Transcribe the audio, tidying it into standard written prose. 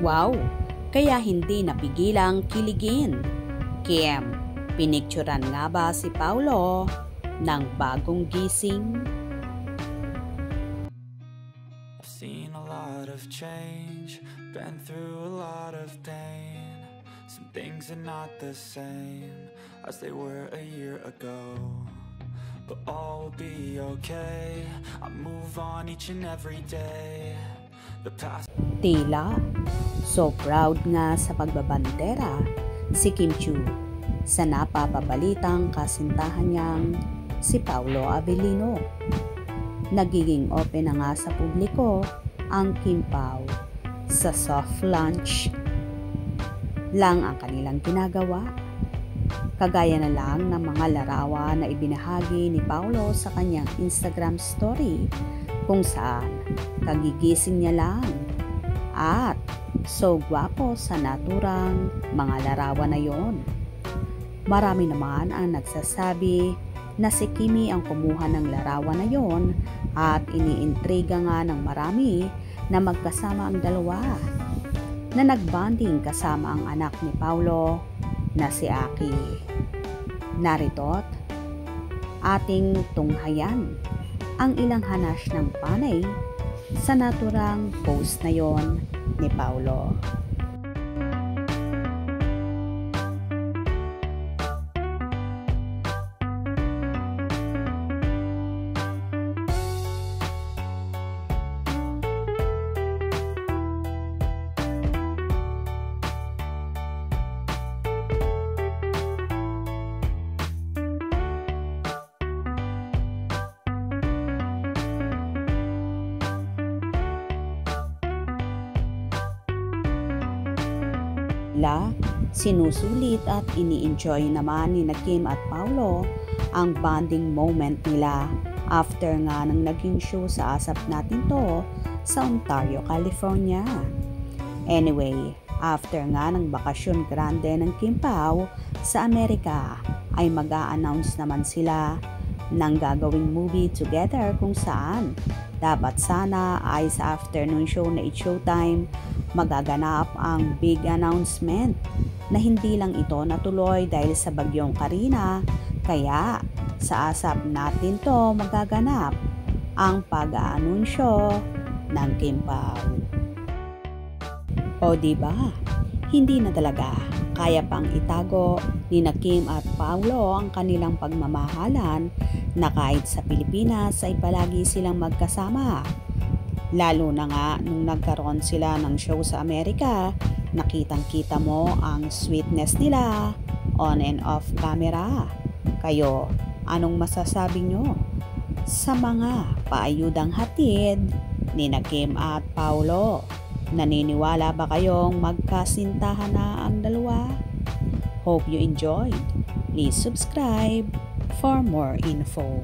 Wow! Kaya hindi napigilang kiligin. Kim, pinikturan nga ba si Paulo ng bagong gising? I've seen a lot of change, been through a lot of pain. Some things are not the same as they were a year ago, but all will be okay. I move on each and every day. The past. Tila, so proud nga sa pagbabandera si Kim Chiu sa napapabalitang kasintahan niyang si Paulo Avellino. Nagiging open na nga sa publiko ang Kim Pao. Sa soft launch lang ang kanilang ginagawa. Kagaya na lang ng mga larawan na ibinahagi ni Paulo sa kanyang Instagram story kung saan kagigising niya lang at so gwapo sa naturang mga larawan na yon. Marami naman ang nagsasabi na si Kimi ang kumuha ng larawan na yon at iniintriga nga ng marami na magkasama ang dalawa na nagbanding kasama ang anak ni Paulo na si Aki. Narito't ating tunghayan ang ilang hanas ng panay sa naturang post na yon ni Paulo. Sinusulit at ini-enjoy naman ni Kim at Paulo ang bonding moment nila after nga nang naging show sa Asap Natin To sa Ontario, California. Anyway, after nga ng bakasyon grande ng Kim Pao sa Amerika ay mag-a-announce naman sila ng gagawing movie together kung saan dapat sana ay sa afternoon show na It's Showtime magaganap ang big announcement na hindi lang ito natuloy dahil sa bagyong Karina, kaya sa Asap Natin To magaganap ang pag-aanunsyo ng Kim Pao. O diba, hindi na talaga kaya pang itago ni Kim at Paulo ang kanilang pagmamahalan na kahit sa Pilipinas ay palagi silang magkasama. Lalo na nga nung nagkaroon sila ng show sa Amerika, nakitang-kita mo ang sweetness nila on and off camera. Kayo, anong masasabi nyo sa mga paayudang hatid ni Kim at Paulo? Naniniwala ba kayong magkasintahan na ang dalawa? Hope you enjoyed. Please subscribe for more info.